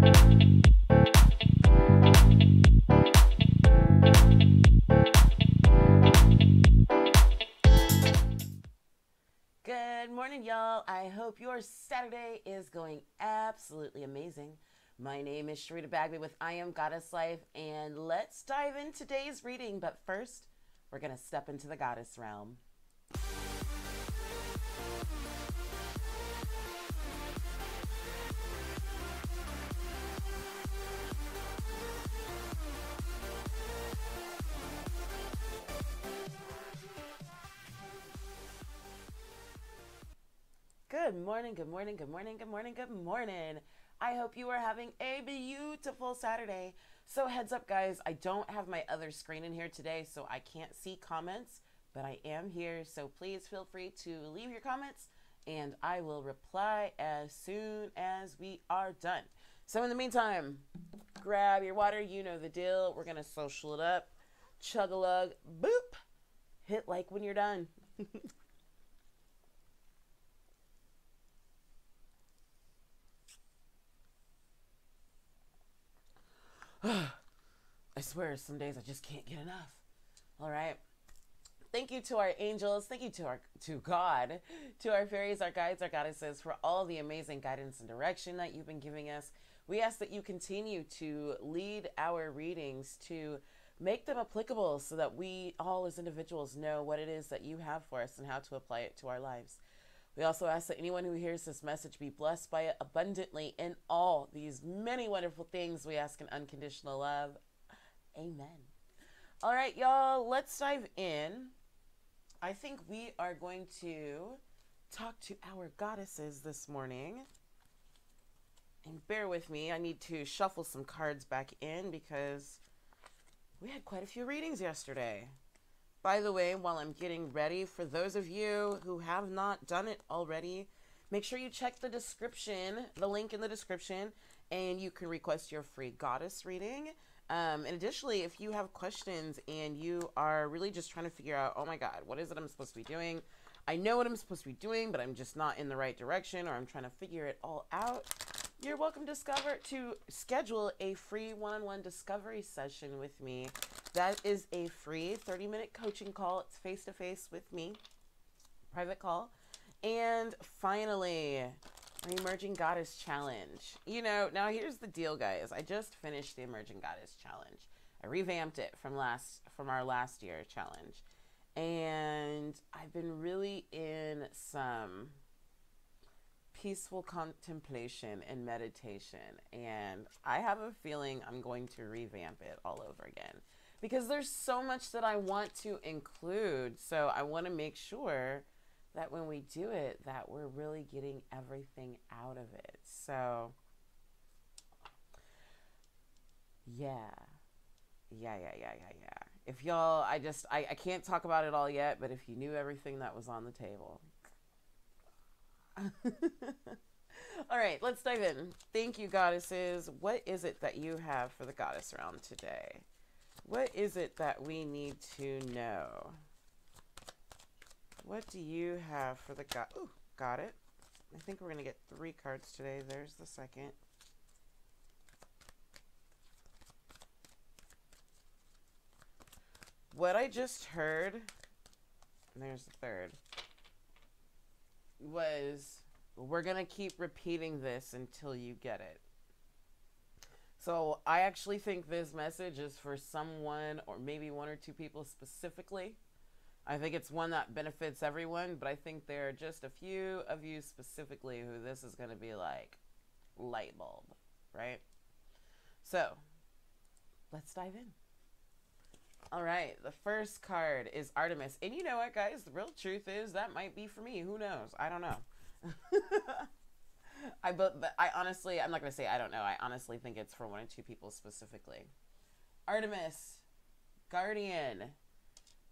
Good morning, y'all. I hope your Saturday is going absolutely amazing. My name is Sharita Bagby with I Am Goddess Life, and let's dive in today's reading. But first, we're going to step into the goddess realm. Good morning, good morning, good morning, good morning, good morning. I hope you are having a beautiful Saturday. So heads up, guys, I don't have my other screen in here today, so I can't see comments, but I am here. So please feel free to leave your comments and I will reply as soon as we are done. So in the meantime, grab your water. You know the deal. We're going to social it up. Chug-a-lug. Boop. Hit like when you're done. I swear, some days I just can't get enough. All right. Thank you to our angels. Thank you to God, to our fairies, our guides, our goddesses for all the amazing guidance and direction that you've been giving us. We ask that you continue to lead our readings, to make them applicable so that we all as individuals know what it is that you have for us and how to apply it to our lives. We also ask that anyone who hears this message be blessed by it abundantly in all these many wonderful things we ask in unconditional love. Amen. All right, y'all, let's dive in. I think we are going to talk to our goddesses this morning. And bear with me, I need to shuffle some cards back in because we had quite a few readings yesterday. By the way, while I'm getting ready, for those of you who have not done it already, make sure you check the description, the link in the description, and you can request your free goddess reading. And additionally, if you have questions and you are really just trying to figure out, oh my God, what is it I'm supposed to be doing? I know what I'm supposed to be doing, but I'm just not in the right direction, or I'm trying to figure it all out. You're welcome to schedule a free one-on-one discovery session with me. That is a free 30-minute coaching call. It's face-to-face with me, private call. And finally, our Emerging Goddess Challenge. You know, now here's the deal, guys. I just finished the Emerging Goddess Challenge. I revamped it from our last year challenge. And I've been really in some peaceful contemplation and meditation, and I have a feeling I'm going to revamp it all over again because there's so much that I want to include. So I want to make sure that when we do it, that we're really getting everything out of it. So yeah. If y'all, I can't talk about it all yet, but if you knew everything that was on the table. All right, let's dive in. Thank you, goddesses. What is it that you have for the goddess round today? What is it that we need to know? What do you have for the god? Ooh, got it. I think we're going to get 3 cards today. There's the second. What I just heard, and there's the third, was we're going to keep repeating this until you get it. So I actually think this message is for someone or maybe 1 or 2 people specifically. I think it's one that benefits everyone, but I think there are just a few of you specifically who this is going to be like light bulb, right? So let's dive in. All right, the first card is Artemis. And you know what, guys? The real truth is that might be for me. Who knows? I don't know. But I honestly, I'm not going to say I don't know. I honestly think it's for 1 or 2 people specifically. Artemis, Guardian,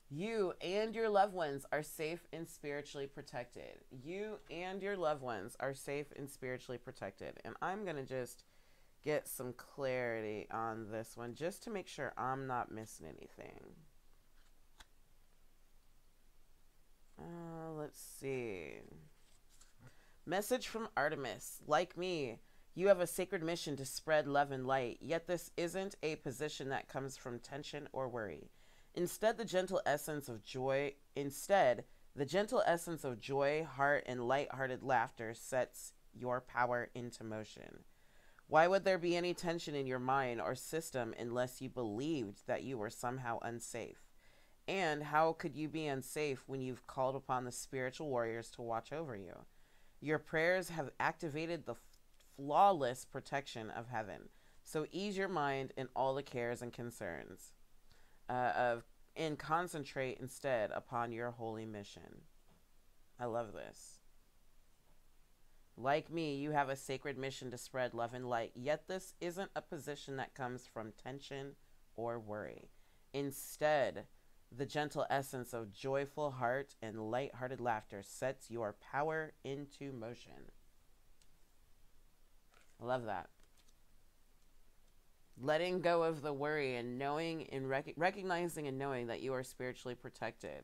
you and your loved ones are safe and spiritually protected. You and your loved ones are safe and spiritually protected. And I'm going to just get some clarity on this one just to make sure I'm not missing anything. Let's see. Message from Artemis. Like me, You have a sacred mission to spread love and light, yet this isn't a position that comes from tension or worry. Instead, the gentle essence of joy, heart, and light-hearted laughter sets your power into motion. Why would there be any tension in your mind or system unless you believed that you were somehow unsafe? And how could you be unsafe when you've called upon the spiritual warriors to watch over you? Your prayers have activated the flawless protection of heaven. So ease your mind in all the cares and concerns and concentrate instead upon your holy mission. I love this. Like me, you have a sacred mission to spread love and light, yet this isn't a position that comes from tension or worry. Instead, the gentle essence of joyful heart and light-hearted laughter sets your power into motion. I love that. Letting go of the worry and knowing and recognizing and knowing that you are spiritually protected.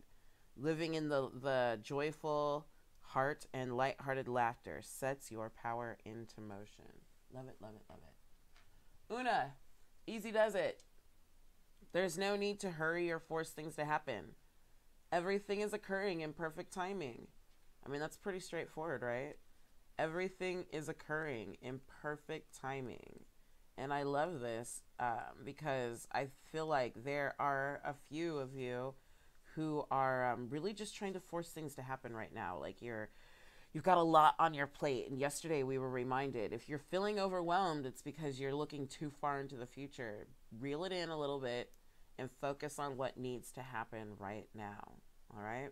Living in the joyful heart and light-hearted laughter sets your power into motion. Love it, love it, love it. Una, easy does it. There's no need to hurry or force things to happen. Everything is occurring in perfect timing. I mean, that's pretty straightforward, right? Everything is occurring in perfect timing. And I love this because I feel like there are a few of you who are really just trying to force things to happen right now. Like you've got a lot on your plate. And yesterday we were reminded, if you're feeling overwhelmed, it's because you're looking too far into the future. Reel it in a little bit and focus on what needs to happen right now. All right?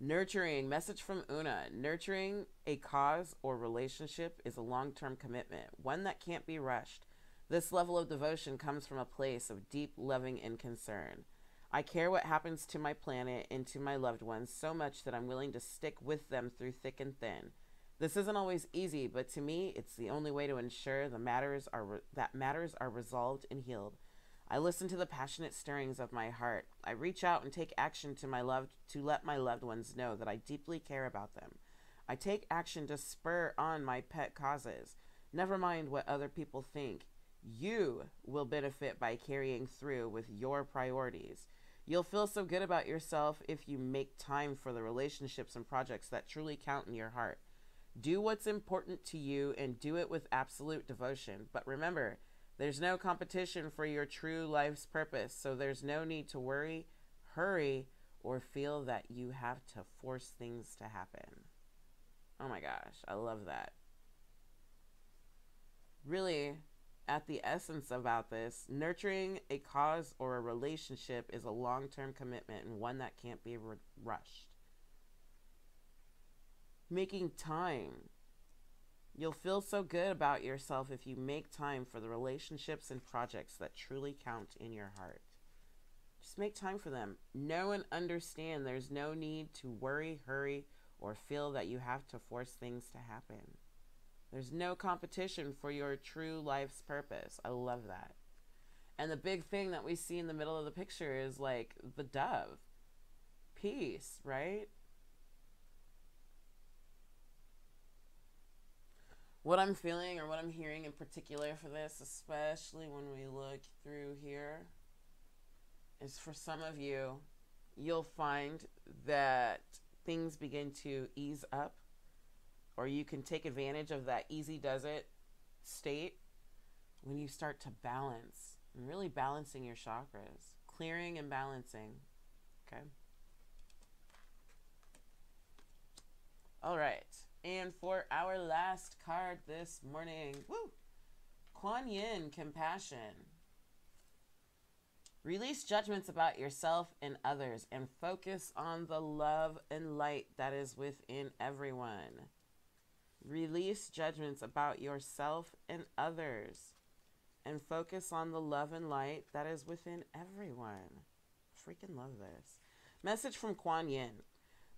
Nurturing, message from Una. Nurturing a cause or relationship is a long-term commitment, one that can't be rushed. This level of devotion comes from a place of deep loving and concern. I care what happens to my planet and to my loved ones so much that I'm willing to stick with them through thick and thin. This isn't always easy, but to me, it's the only way to ensure that matters are resolved and healed. I listen to the passionate stirrings of my heart. I reach out and take action to let my loved ones know that I deeply care about them. I take action to spur on my pet causes. Never mind what other people think. You will benefit by carrying through with your priorities. You'll feel so good about yourself if you make time for the relationships and projects that truly count in your heart. Do what's important to you and do it with absolute devotion. But remember, there's no competition for your true life's purpose, so there's no need to worry, hurry, or feel that you have to force things to happen. Oh my gosh, I love that. Really, at the essence about this, nurturing a cause or a relationship is a long-term commitment and one that can't be rushed. Making time. You'll feel so good about yourself if you make time for the relationships and projects that truly count in your heart. Just make time for them. Know and understand there's no need to worry, hurry, or feel that you have to force things to happen. There's no competition for your true life's purpose. I love that. And the big thing that we see in the middle of the picture is like the dove. Peace, right? What I'm feeling or what I'm hearing in particular for this, especially when we look through here, is for some of you, you'll find that things begin to ease up, or you can take advantage of that easy does it state when you start to balance, and really balancing your chakras, clearing and balancing, okay? All right. And for our last card this morning, woo, Kuan Yin, compassion. Release judgments about yourself and others and focus on the love and light that is within everyone. Release judgments about yourself and others and focus on the love and light that is within everyone. Freaking love this. Message from Kuan Yin.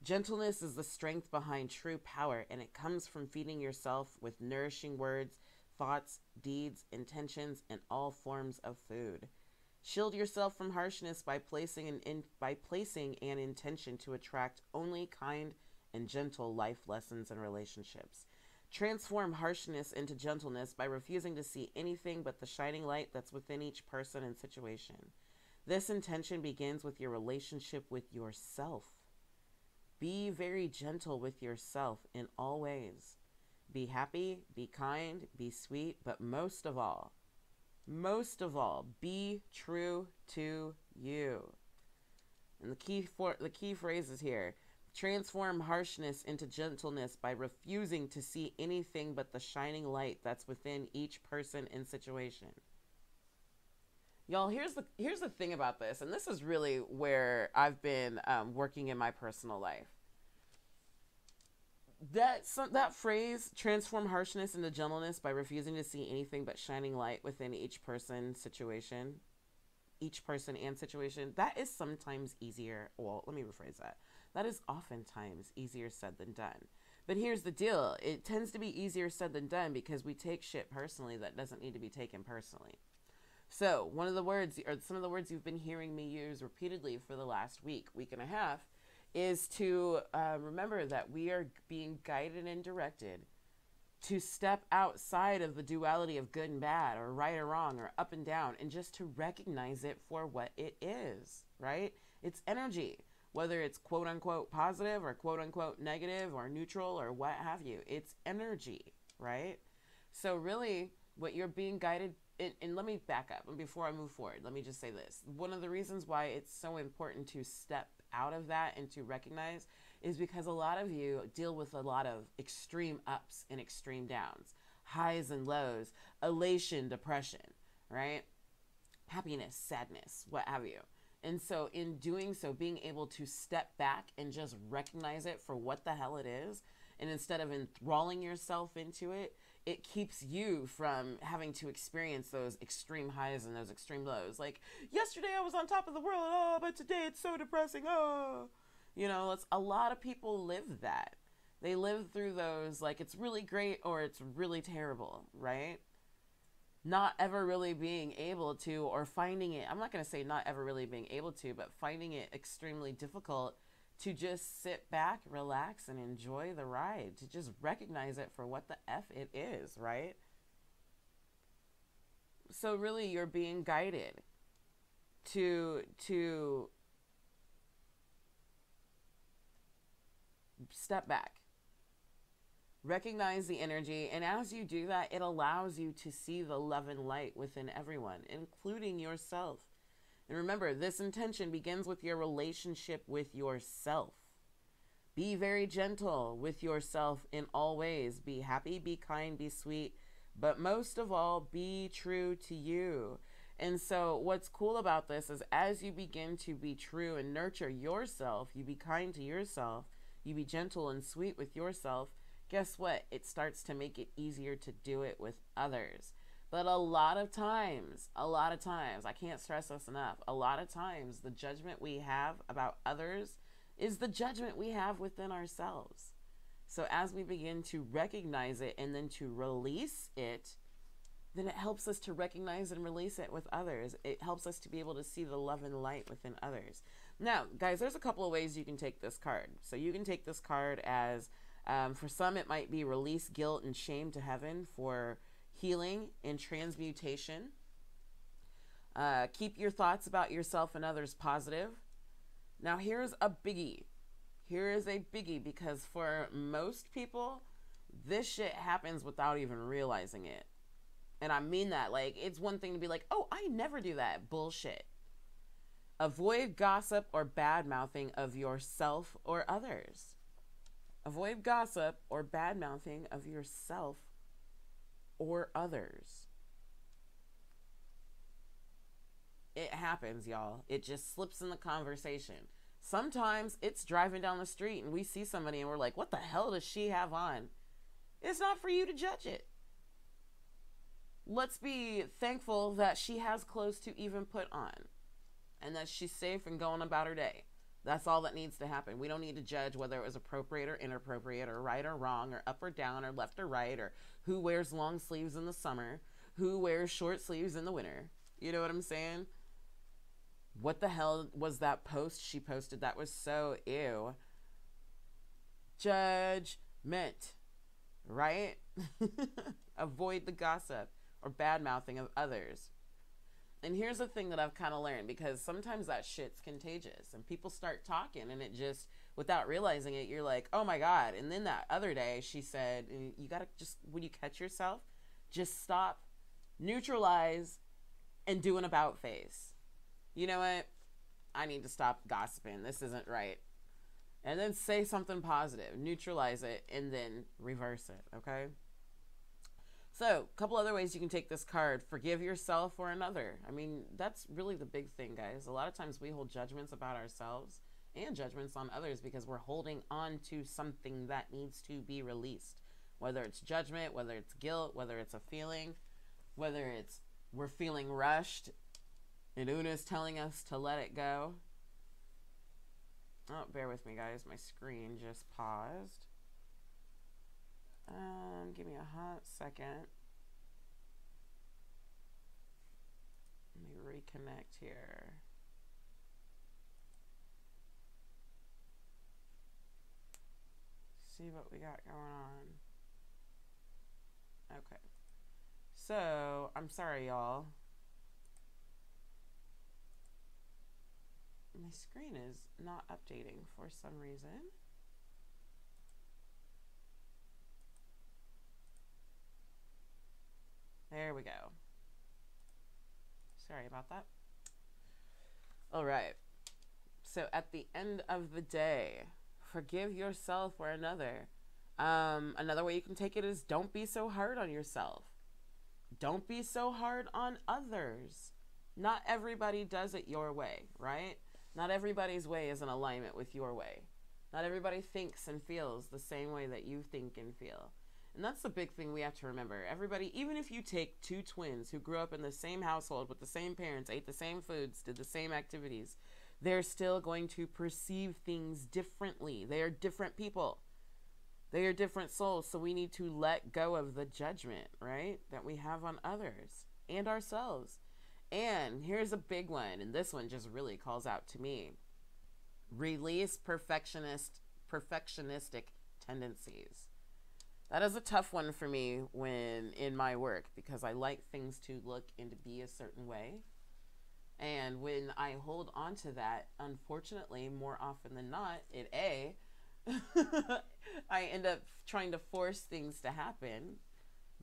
Gentleness is the strength behind true power, and it comes from feeding yourself with nourishing words, thoughts, deeds, intentions, and all forms of food. Shield yourself from harshness by placing an intention to attract only kind and gentle life lessons and relationships. Transform harshness into gentleness by refusing to see anything but the shining light that's within each person and situation. This intention begins with your relationship with yourself. Be very gentle with yourself in all ways. Be happy, be kind, be sweet, but most of all, be true to you. And the key phrases here: transform harshness into gentleness by refusing to see anything but the shining light that's within each person and situation. Y'all, here's the thing about this, and this is really where I've been working in my personal life. That phrase, transform harshness into gentleness by refusing to see anything but shining light within each person and situation, that is sometimes easier. Well, let me rephrase that. That is oftentimes easier said than done. But here's the deal. It tends to be easier said than done because we take shit personally that doesn't need to be taken personally. So one of the words, or some of the words you've been hearing me use repeatedly for the last week and a half, is to remember that we are being guided and directed to step outside of the duality of good and bad, or right or wrong, or up and down, and just to recognize it for what it is, right? It's energy, whether it's quote unquote positive or quote unquote negative or neutral or what have you. It's energy, right? So really what you're being guided, and let me back up, and before I move forward, let me just say this. One of the reasons why it's so important to step out of that and to recognize is because a lot of you deal with a lot of extreme ups and extreme downs, highs and lows, elation, depression, right? Happiness, sadness, what have you. And so in doing so, being able to step back and just recognize it for what the hell it is, and instead of enthralling yourself into it, it keeps you from having to experience those extreme highs and those extreme lows. Like, yesterday I was on top of the world, oh, but today it's so depressing, oh. You know, a lot of people live that. They live through those, like, it's really great or it's really terrible, right? Not ever really being able to, or finding it, I'm not going to say not ever really being able to, but finding it extremely difficult to just sit back, relax, and enjoy the ride, to just recognize it for what the F it is, right? So really you're being guided to step back, recognize the energy, and as you do that, it allows you to see the love and light within everyone, including yourself. And remember, this intention begins with your relationship with yourself. Be very gentle with yourself in all ways. Be happy, be kind, be sweet, but most of all, be true to you. And so what's cool about this is as you begin to be true and nurture yourself, you be kind to yourself, you be gentle and sweet with yourself, guess what? It starts to make it easier to do it with others. But a lot of times, I can't stress this enough, a lot of times the judgment we have about others is the judgment we have within ourselves. So as we begin to recognize it and then to release it, then it helps us to recognize and release it with others. It helps us to be able to see the love and light within others. Now, guys, there's a couple of ways you can take this card. So you can take this card as, for some, it might be release guilt and shame to heaven for healing and transmutation. Keep your thoughts about yourself and others positive. Now here's a biggie. Here is a biggie, because for most people, this shit happens without even realizing it. And I mean that. Like, it's one thing to be like, oh, I never do that. Bullshit. Avoid gossip or bad-mouthing of yourself or others. Avoid gossip or bad-mouthing of yourself or others. It happens, y'all. It just slips in the conversation. Sometimes it's driving down the street and we see somebody and we're like, what the hell does she have on? It's not for you to judge it. Let's be thankful that she has clothes to even put on and that she's safe and going about her day. That's all that needs to happen. We don't need to judge whether it was appropriate or inappropriate or right or wrong or up or down or left or right or who wears long sleeves in the summer, who wears short sleeves in the winter. You know what I'm saying? What the hell was that post she posted? That was so ew. Judgment, right? Avoid the gossip or bad mouthing of others. And here's the thing that I've kind of learned, because sometimes that shit's contagious and people start talking and it just, without realizing it, you're like, oh my God. And then that other day she said, you got to just, when you catch yourself, just stop, neutralize, and do an about face. You know what? I need to stop gossiping. This isn't right. And then say something positive, neutralize it, and then reverse it, okay? So, a couple other ways you can take this card. Forgive yourself or another. I mean, that's really the big thing, guys. A lot of times we hold judgments about ourselves and judgments on others because we're holding on to something that needs to be released. Whether it's judgment, whether it's guilt, whether it's a feeling, whether it's we're feeling rushed and Una's telling us to let it go. Oh, bear with me, guys. My screen just paused. Give me a hot second. Let me reconnect here. See what we got going on. Okay. So, I'm sorry, y'all. My screen is not updating for some reason. There we go. Sorry about that. All right. So at the end of the day, forgive yourself or another. Another way you can take it is don't be so hard on yourself. Don't be so hard on others. Not everybody does it your way, right? Not everybody's way is in alignment with your way. Not everybody thinks and feels the same way that you think and feel. And that's the big thing we have to remember. Everybody, even if you take two twins who grew up in the same household with the same parents, ate the same foods, did the same activities, they're still going to perceive things differently. They are different people. They are different souls. So we need to let go of the judgment, right, that we have on others and ourselves. And here's a big one, and this one just really calls out to me. Release perfectionistic tendencies. That is a tough one for me when in my work, because I like things to look and to be a certain way. And when I hold on to that, unfortunately, more often than not, I end up trying to force things to happen,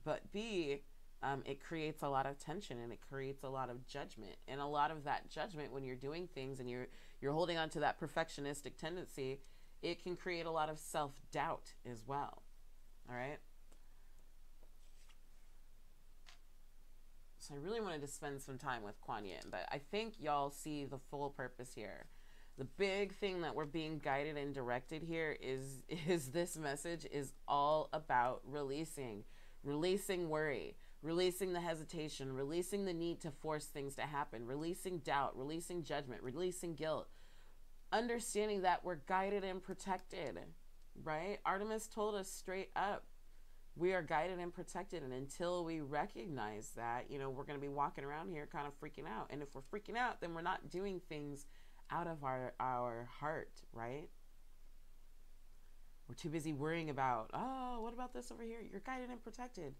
but B, it creates a lot of tension and it creates a lot of judgment. And a lot of that judgment, when you're doing things and you're holding on to that perfectionistic tendency, it can create a lot of self-doubt as well. All right. So I really wanted to spend some time with Kuan Yin, but I think y'all see the full purpose here. The big thing that we're being guided and directed here is this message is all about releasing worry, releasing the hesitation, releasing the need to force things to happen, releasing doubt, releasing judgment, releasing guilt, understanding that we're guided and protected, right? Artemis told us straight up, we are guided and protected. And until we recognize that, we're going to be walking around here kind of freaking out. And if we're freaking out, then we're not doing things out of our heart, right? We're too busy worrying about, oh, what about this over here? You're guided and protected.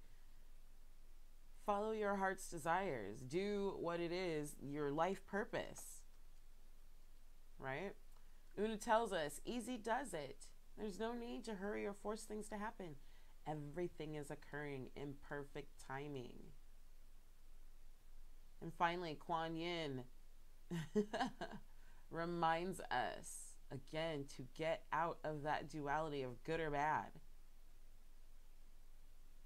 Follow your heart's desires. Do what it is, your life purpose, right? Una tells us, easy does it. There's no need to hurry or force things to happen. Everything is occurring in perfect timing. And finally, Kuan Yin reminds us, again, to get out of that duality of good or bad,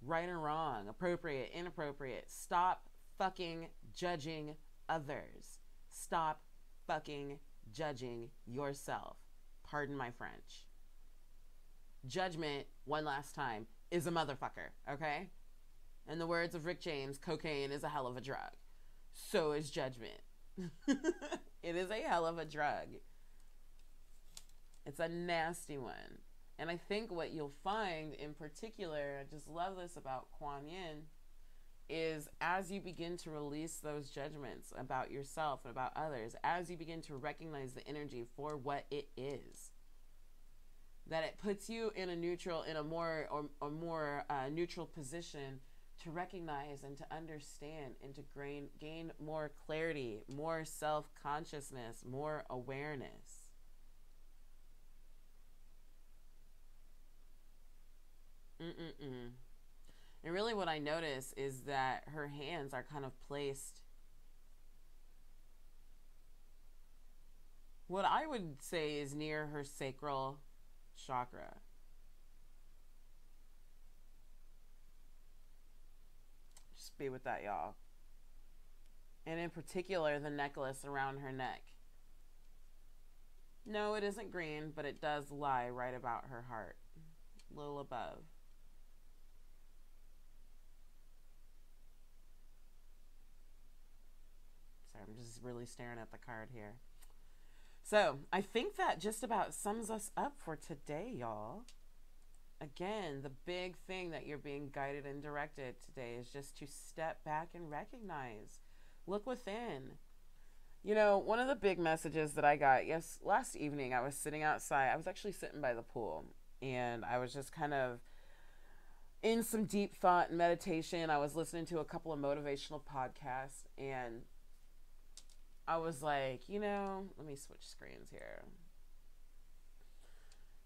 right or wrong, appropriate, inappropriate. Stop fucking judging others. Stop fucking judging yourself. Pardon my French. Judgment, one last time, is a motherfucker, okay? In the words of Rick James, cocaine is a hell of a drug. So is judgment. It is a hell of a drug. It's a nasty one. And I think what you'll find in particular, I just love this about Kuan Yin, is as you begin to release those judgments about yourself and about others, as you begin to recognize the energy for what it is, that it puts you in a neutral, in a more or more neutral position to recognize and to understand and to gain more clarity, more self-consciousness, more awareness. And really what I notice is that her hands are kind of placed, what I would say is near her sacral chakra. Just be with that, y'all. And in particular, the necklace around her neck. No, it isn't green, but it does lie right about her heart, a little above. Sorry, I'm just really staring at the card here. So I think that just about sums us up for today, y'all. Again, the big thing that you're being guided and directed today is just to step back and recognize. Look within. You know, one of the big messages that I got, last evening, I was sitting outside. I was actually sitting by the pool, and I was just kind of in some deep thought and meditation. I was listening to a couple of motivational podcasts, and I was like, let me switch screens here.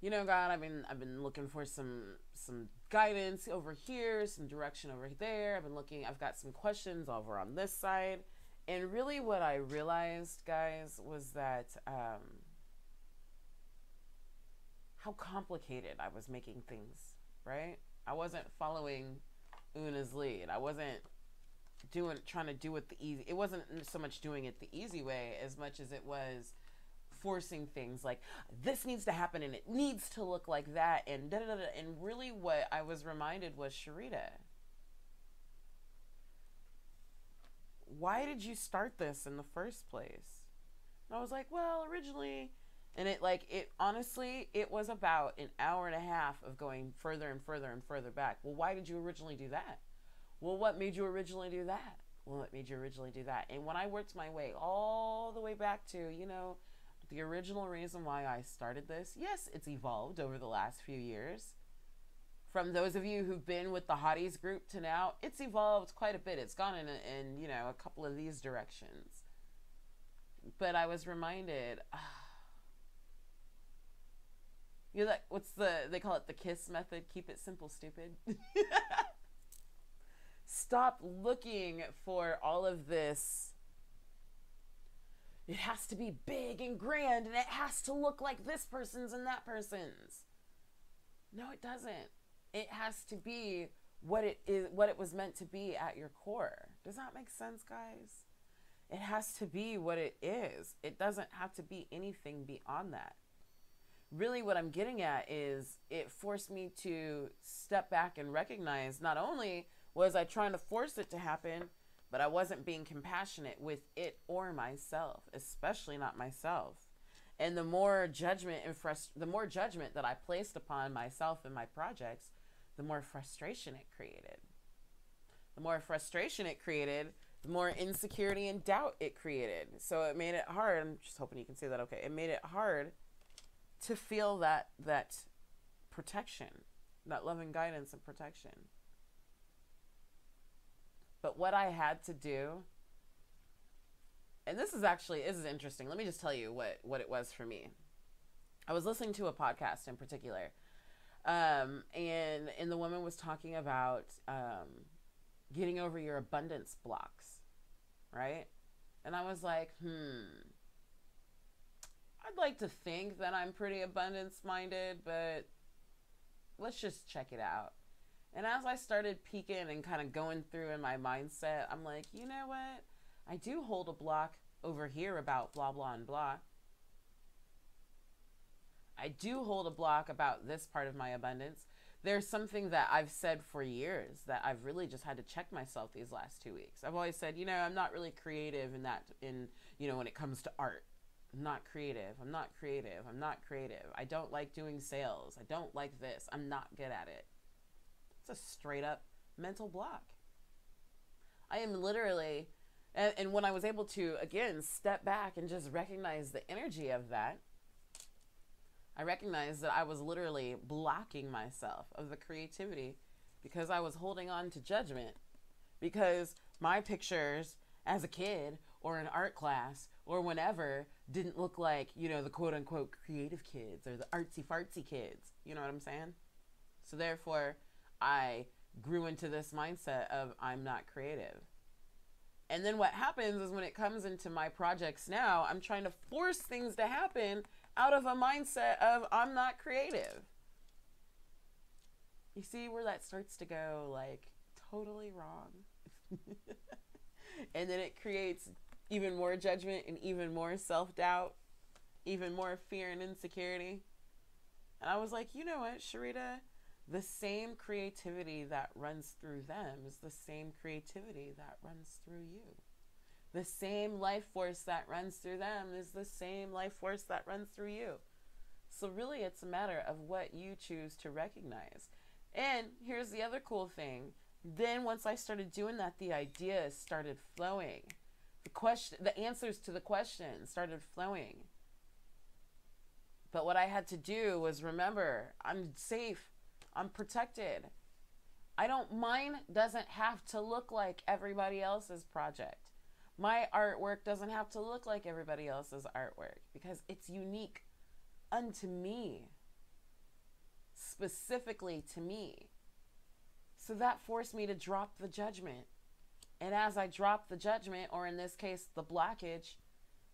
God, I've been looking for some guidance over here, some direction over there. I've got some questions over on this side. And really what I realized, guys, was that how complicated I was making things, right? I wasn't following Una's lead. I wasn't trying to do it the easy. It wasn't so much doing it the easy way as much as it was forcing things like this needs to happen and it needs to look like that and da da da. And really what I was reminded was, Sharita, why did you start this in the first place? And I was like, well, originally, and it honestly, it was about an hour and a half of going further and further and further back. Well, why did you originally do that? Well, what made you originally do that? Well, what made you originally do that? And when I worked my way all the way back to, the original reason why I started this, yes, it's evolved over the last few years. From those of you who've been with the Hotties group to now, it's evolved quite a bit. It's gone in a couple of these directions. But I was reminded, they call it the KISS method, keep it simple, stupid. Stop looking for all of this. It has to be big and grand, and it has to look like this person's and that person's. No, it doesn't. It has to be what it is, what it was meant to be at your core. Does that make sense, guys? It has to be what it is. It doesn't have to be anything beyond that. Really what I'm getting at is it forced me to step back and recognize not only was I trying to force it to happen, but I wasn't being compassionate with it or myself, especially not myself. And the more judgment that I placed upon myself and my projects, the more frustration it created. The more frustration it created, the more insecurity and doubt it created. So it made it hard. I'm just hoping you can see that okay. It made it hard to feel that protection, that loving guidance and protection. But what I had to do, and this is interesting. Let me just tell you what it was for me. I was listening to a podcast in particular, and the woman was talking about getting over your abundance blocks, right? And I was like, I'd like to think that I'm pretty abundance-minded, but let's just check it out. And as I started peeking and kind of going through in my mindset, I'm like, you know what? I do hold a block over here about blah, blah, and blah. I do hold a block about this part of my abundance. There's something that I've said for years that I've really just had to check myself these last 2 weeks. I've always said, I'm not really creative when it comes to art. I'm not creative. I don't like doing sales. I don't like this. I'm not good at it. It's a straight up mental block. I am literally, and when I was able to, again, step back and just recognize the energy of that, I recognized that I was literally blocking myself of the creativity because I was holding on to judgment. Because my pictures as a kid or in art class or whenever didn't look like, you know, the quote unquote creative kids or the artsy fartsy kids. You know what I'm saying? So therefore, I grew into this mindset of I'm not creative. And then what happens is when it comes into my projects now, I'm trying to force things to happen out of a mindset of I'm not creative. You see where that starts to go like totally wrong? And then it creates even more judgment and even more self-doubt, even more fear and insecurity. And I was like, you know what, Sharita? The same creativity that runs through them is the same creativity that runs through you. The same life force that runs through them is the same life force that runs through you. So really, it's a matter of what you choose to recognize. And here's the other cool thing. Then once I started doing that, the ideas started flowing. The answers to the questions started flowing. But what I had to do was remember, I'm safe. I'm protected. Mine doesn't have to look like everybody else's project. My artwork doesn't have to look like everybody else's artwork because it's unique unto me. Specifically to me. So that forced me to drop the judgment. And as I dropped the judgment, or in this case, the blockage,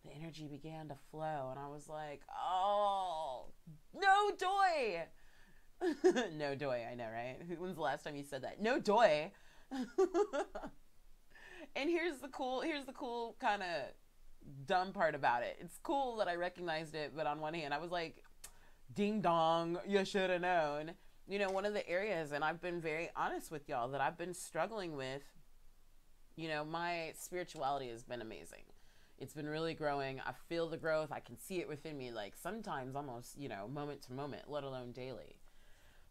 the energy began to flow. And I was like, oh, no doy. No doy, I know, right? When's the last time you said that? No doy. And here's the cool kind of dumb part about it. It's cool that I recognized it, but on one hand, I was like, ding dong, you should have known. You know, one of the areas, and I've been very honest with y'all, that I've been struggling with, you know, my spirituality has been amazing. It's been really growing. I feel the growth. I can see it within me, like sometimes almost, you know, moment to moment, let alone daily.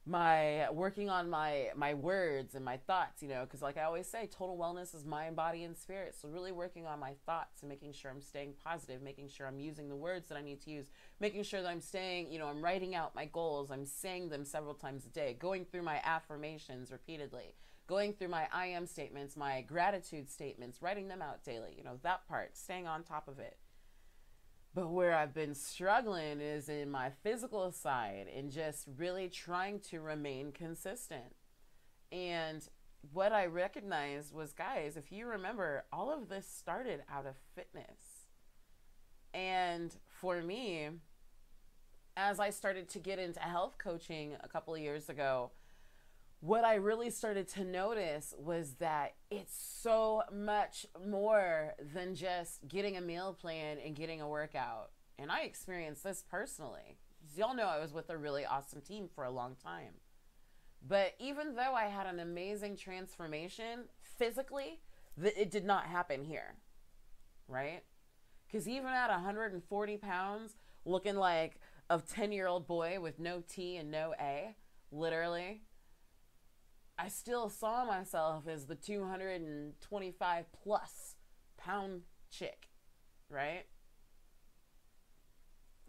Working on my words and my thoughts, you know, because like I always say, total wellness is mind, body, and spirit. So really working on my thoughts and making sure I'm staying positive, making sure I'm using the words that I need to use, making sure that I'm staying, you know, I'm writing out my goals. I'm saying them several times a day, going through my affirmations repeatedly, going through my I am statements, my gratitude statements, writing them out daily, you know, that part, staying on top of it. But where I've been struggling is in my physical side and just really trying to remain consistent. And what I recognized was, guys, if you remember, all of this started out of fitness. And for me, as I started to get into health coaching a couple of years ago, what I really started to notice was that it's so much more than just getting a meal plan and getting a workout. And I experienced this personally. Y'all know I was with a really awesome team for a long time. But even though I had an amazing transformation physically, it did not happen here, right? Because even at 140 pounds, looking like a 10-year-old boy with no T and no A, literally, I still saw myself as the 225 plus pound chick, right?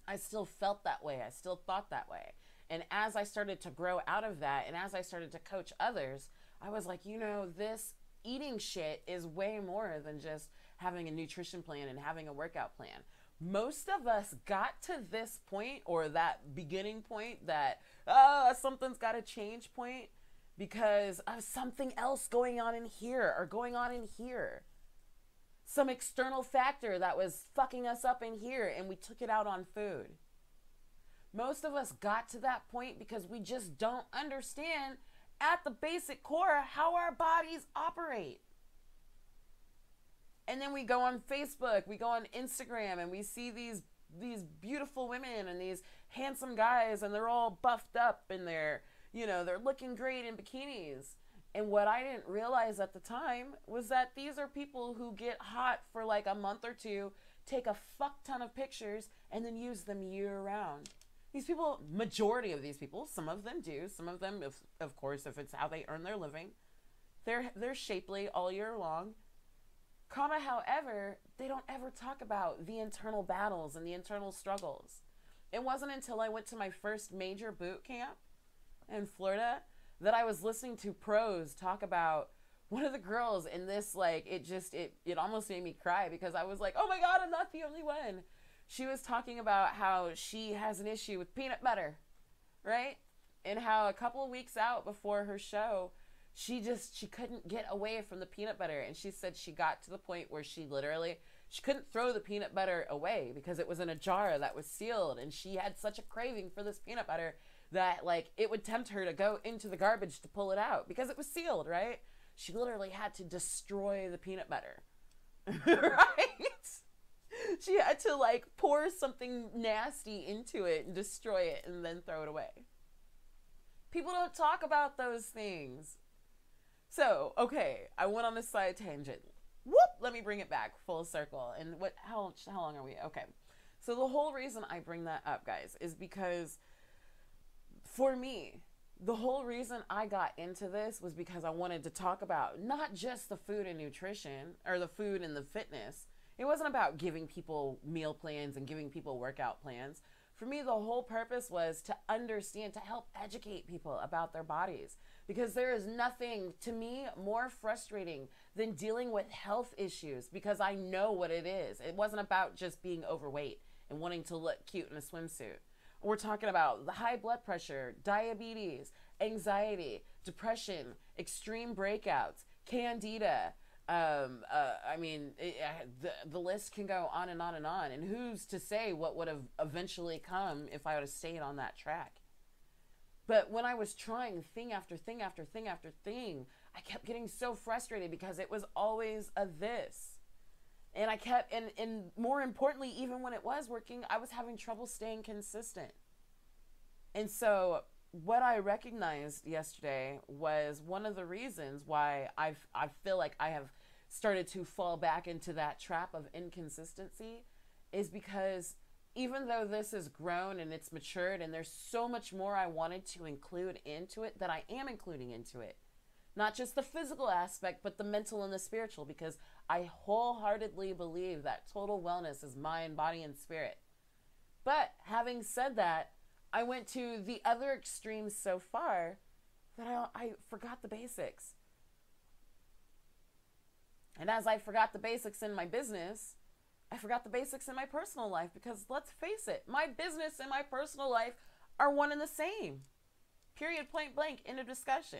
I still felt that way. I still thought that way. And as I started to grow out of that, and as I started to coach others, I was like, you know, this eating shit is way more than just having a nutrition plan and having a workout plan. Most of us got to this point, or that beginning point, that something's got to change point, because of something else going on in here or going on in here. Some external factor that was fucking us up in here, and we took it out on food. Most of us got to that point because we just don't understand at the basic core how our bodies operate. And then we go on Facebook, we go on Instagram, and we see these beautiful women and these handsome guys, and they're all buffed up and they're looking great in bikinis. And what I didn't realize at the time was that these are people who get hot for like a month or two, take a fuck ton of pictures, and then use them year round. These people, majority of these people, some of them do, some of them, of course, if it's how they earn their living, they're shapely all year long. However, they don't ever talk about the internal battles and the internal struggles. It wasn't until I went to my first major boot camp in Florida that I was listening to pros talk about one of the girls in this, like, it almost made me cry because I was like, oh my God, I'm not the only one. She was talking about how she has an issue with peanut butter, right? And how a couple of weeks out before her show, she couldn't get away from the peanut butter. And she said she got to the point where she couldn't throw the peanut butter away because it was in a jar that was sealed. And she had such a craving for this peanut butter that, like, it would tempt her to go into the garbage to pull it out because it was sealed, right? She literally had to destroy the peanut butter, right? She had to, like, pour something nasty into it and destroy it and then throw it away. People don't talk about those things. So, okay, I went on this side tangent. Whoop! Let me bring it back full circle. And how long are we? Okay. So the whole reason I bring that up, guys, is because for me, the whole reason I got into this was because I wanted to talk about not just the food and nutrition or the food and the fitness. It wasn't about giving people meal plans and giving people workout plans. For me, the whole purpose was to understand, to help educate people about their bodies. Because there is nothing, to me, more frustrating than dealing with health issues because I know what it is. It wasn't about just being overweight and wanting to look cute in a swimsuit. We're talking about the high blood pressure, diabetes, anxiety, depression, extreme breakouts, candida. The list can go on and on and on. And who's to say what would have eventually come if I would have stayed on that track? But when I was trying thing after thing after thing after thing, I kept getting so frustrated because it was always a this. And I kept, and more importantly, even when it was working, I was having trouble staying consistent. And so what I recognized yesterday was one of the reasons why I feel like I have started to fall back into that trap of inconsistency is because even though this has grown and it's matured and there's so much more I wanted to include into it that I am including into it. Not just the physical aspect, but the mental and the spiritual, because I wholeheartedly believe that total wellness is mind, body, and spirit. But having said that, I went to the other extremes so far that I forgot the basics. And as I forgot the basics in my business, I forgot the basics in my personal life because let's face it, my business and my personal life are one and the same. Period, point blank, end of discussion.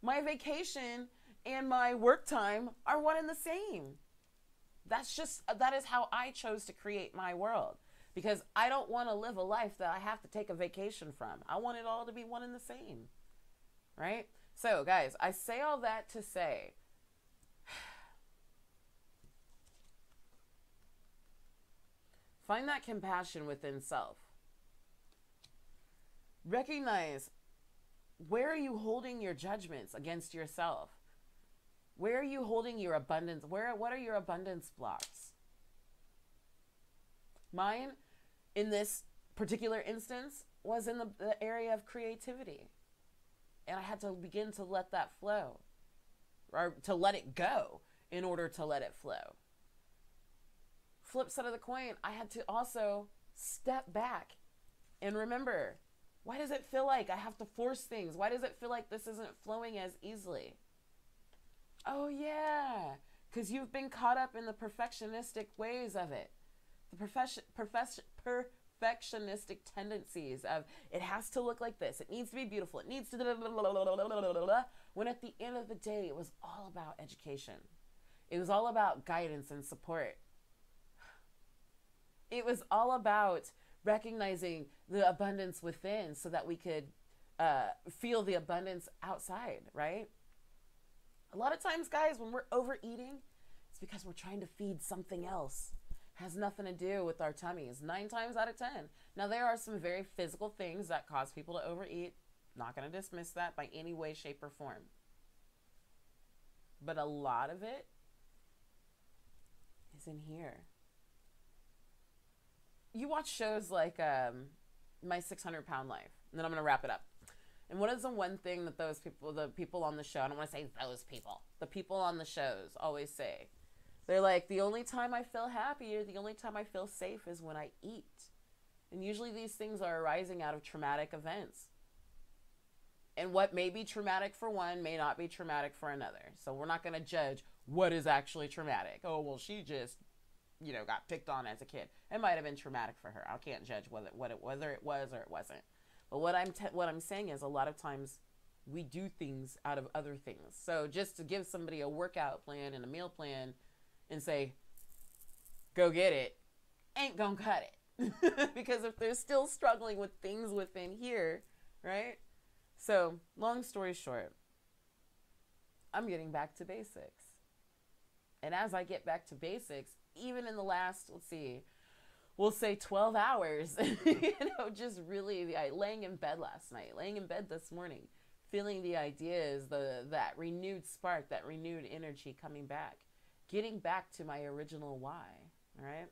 My vacation and my work time are one and the same. That is how I chose to create my world because I don't want to live a life that I have to take a vacation from. I want it all to be one and the same, right? So guys, I say all that to say, find that compassion within self. Recognize, where are you holding your judgments against yourself? Where are you holding your abundance? What are your abundance blocks? Mine, in this particular instance, was in the area of creativity. And I had to begin to let that flow, or to let it go in order to let it flow. Flip side of the coin, I had to also step back and remember, why does it feel like I have to force things? Why does it feel like this isn't flowing as easily? Oh yeah, because you've been caught up in the perfectionistic ways of it. The perfectionistic tendencies of it has to look like this. It needs to be beautiful. It needs to when at the end of the day, it was all about education. It was all about guidance and support. It was all about recognizing the abundance within so that we could feel the abundance outside, right? A lot of times, guys, when we're overeating, it's because we're trying to feed something else. It has nothing to do with our tummies, 9 times out of 10. Now, there are some very physical things that cause people to overeat. Not going to dismiss that by any way, shape, or form. But a lot of it is in here. You watch shows like My 600-Pound Life, and then I'm going to wrap it up. And what is the one thing that the people on the show, I don't want to say those people, the people on the shows always say, They're like, the only time I feel happy or the only time I feel safe is when I eat. And usually these things are arising out of traumatic events. And what may be traumatic for one may not be traumatic for another. So we're not going to judge what is actually traumatic. Oh, well, she just, got picked on as a kid. It might have been traumatic for her. I can't judge whether it was or it wasn't. But what I'm saying is a lot of times we do things out of other things. So just to give somebody a workout plan and a meal plan and say, go get it, ain't gonna cut it. Because if they're still struggling with things within here, right? So long story short, I'm getting back to basics. And as I get back to basics, even in the last, we'll say 12 hours, just really laying in bed last night, laying in bed this morning, feeling the ideas, that renewed spark, that renewed energy coming back, getting back to my original why. All right.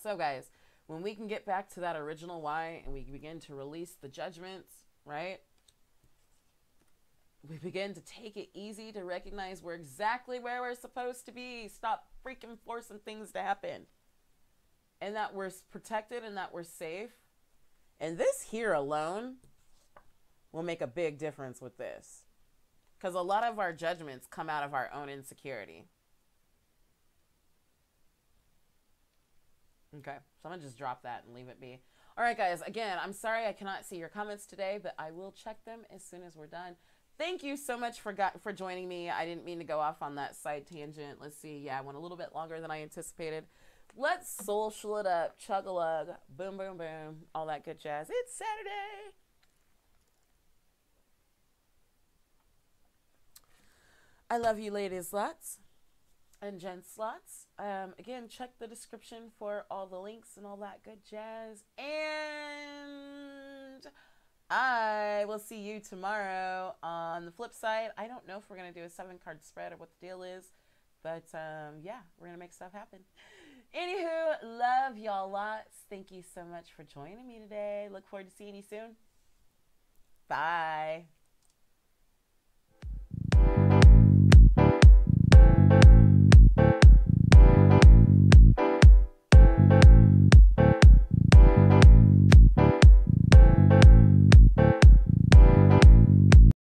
So guys, when we can get back to that original why and we begin to release the judgments, right? We begin to take it easy, to recognize we're exactly where we're supposed to be. Stop freaking forcing things to happen. And that we're protected and that we're safe. And this here alone will make a big difference with this. Because a lot of our judgments come out of our own insecurity. Okay, so I'm going to just drop that and leave it be. All right, guys, again, I'm sorry I cannot see your comments today, but I will check them as soon as we're done. Thank you so much for joining me. I didn't mean to go off on that side tangent. Let's see. Yeah, I went a little bit longer than I anticipated. Let's social it up. Chug-a-lug. Boom, boom, boom. All that good jazz. It's Saturday. I love you, ladies lots and gents lots. Again, check the description for all the links and all that good jazz. And I will see you tomorrow. On the flip side, I don't know if we're going to do a 7-card spread or what the deal is. But, yeah, we're going to make stuff happen. Anywho, love y'all lots. Thank you so much for joining me today. Look forward to seeing you soon. Bye.